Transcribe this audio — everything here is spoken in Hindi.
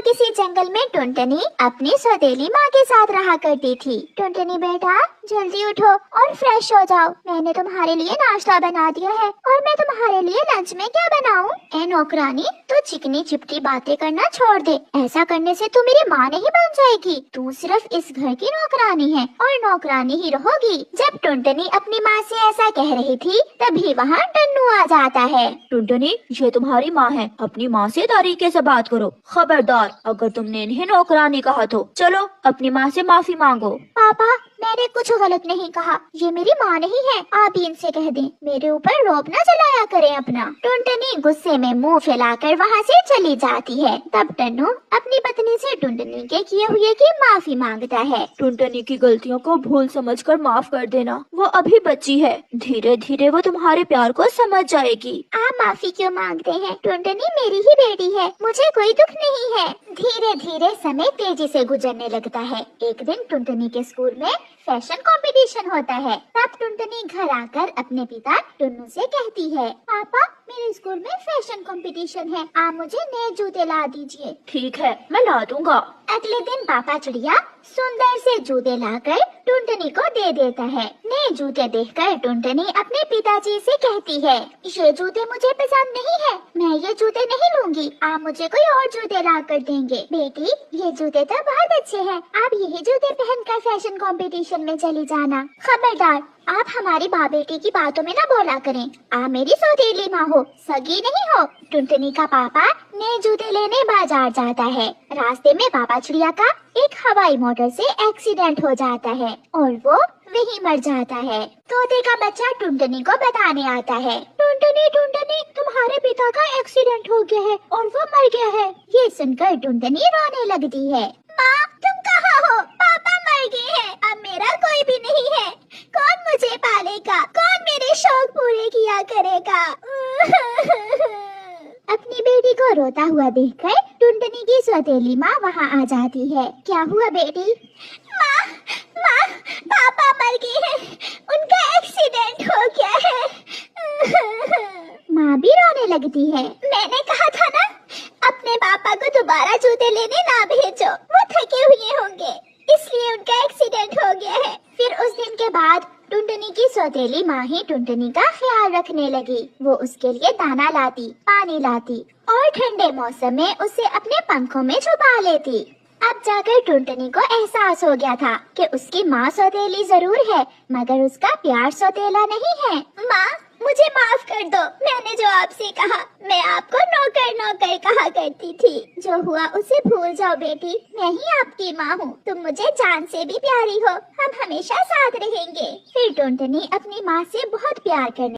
दूर किसी जंगल में टुनटुनी अपनी सौतेली माँ के साथ रहा करती थी। टुनटुनी बेटा, जल्दी उठो और फ्रेश हो जाओ। मैंने तुम्हारे लिए नाश्ता बना दिया है और मैं तुम्हारे लिए लंच में क्या बनाऊं? ए नौकरानी, तू चिकनी चिपटी बातें करना छोड़ दे। ऐसा करने से तू मेरी माँ नहीं बन जाएगी। तू सिर्फ इस घर की नौकरानी है और नौकरानी ही रहोगी। जब टुनटुनी अपनी माँ से ऐसा कह रही थी, तभी वहाँ टन्नू आ जाता है। टुनटुनी, ये तुम्हारी माँ है, अपनी माँ से तरीके से बात करो। खबरदार, अगर तुमने इन्हें नौकरानी कहा तो चलो अपनी माँ से माफी मांगो। पापा, मैंने कुछ गलत नहीं कहा, ये मेरी माँ नहीं है। आप ही इनसे कह दें, मेरे ऊपर रोब न चलाया करें अपना। टुनटुनी गुस्से में मुंह फैलाकर वहाँ से चली जाती है। तब टन्नू अपनी पत्नी से टुनटुनी के किए हुए की माफी मांगता है। टुनटुनी की गलतियों को भूल समझकर माफ कर देना, वो अभी बच्ची है, धीरे धीरे वो तुम्हारे प्यार को समझ जाएगी। आप माफी क्यों मांगते हैं? टुनटुनी मेरी ही बेटी है, मुझे कोई दुख नहीं है। धीरे धीरे समय तेजी से गुजरने लगता है। एक दिन टुनटुनी के स्कूल में फैशन कंपटीशन होता है। तब टुनटुनी घर आकर अपने पिता टुन्नू से कहती है, पापा, मेरे स्कूल में फैशन कंपटीशन है, आप मुझे नए जूते ला दीजिए। ठीक है, मैं ला दूंगा। अगले दिन पापा चिड़िया सुंदर से जूते लाकर टुनटुनी को दे देता है। नए जूते देखकर टुनटुनी अपने पिताजी से कहती है, ये जूते मुझे पसंद नहीं है, मैं ये जूते नहीं लूंगी, आप मुझे कोई और जूते ला कर देंगे। बेटी, ये जूते तो बहुत अच्छे हैं, आप यही जूते पहनकर फैशन कंपटीशन में चली जाना। खबरदार, आप हमारी माँ बेटी की बातों में न बोला करें। आप मेरी सौतेली माँ हो, सगी नहीं हो। टुनटुनी का पापा नए जूते लेने बाजार जाता है। रास्ते में पापा चिड़िया का एक हवाई मोटर से एक्सीडेंट हो जाता है और वो वहीं मर जाता है। तोते का बच्चा टुनटुनी को बताने आता है, टुनटुनी टुनटुनी, तुम्हारे पिता का एक्सीडेंट हो गया है और वो मर गया है। ये सुनकर टुनटुनी रोने लगती है। माँ, तुम कहाँ हो? पापा मर गए हैं, अब मेरा कोई भी नहीं है। कौन मुझे पालेगा? कौन मेरे शौक पूरे किया करेगा? अपनी बेटी को रोता हुआ देखकर टुनटुनी की सौतेली माँ वहाँ आ जाती है। क्या हुआ बेटी? माँ, माँ, पापा मर गए हैं, उनका एक्सीडेंट हो गया है। माँ भी रोने लगती है। मैंने कहा था ना, अपने पापा को दोबारा जूते लेने ना भेजो, वो थके हुए होंगे, इसलिए उनका एक्सीडेंट हो गया है। फिर उस दिन के बाद टुनटुनी की सौतेली माँ ही टुनटुनी का ख्याल रखने लगी। वो उसके लिए दाना लाती, पानी लाती और ठंडे मौसम में उसे अपने पंखों में छुपा लेती। अब जाकर टुनटुनी को एहसास हो गया था कि उसकी माँ सौतेली जरूर है, मगर उसका प्यार सौतेला नहीं है। माँ, मुझे माफ कर दो, मैंने जो आपसे कहा, मैं आपको नौकर नौकर कहा करती थी। जो हुआ उसे भूल जाओ बेटी, मैं ही आपकी माँ हूँ, तुम मुझे जान से भी प्यारी हो, हम हमेशा साथ रहेंगे। फिर टुनटुनी अपनी माँ से बहुत प्यार करने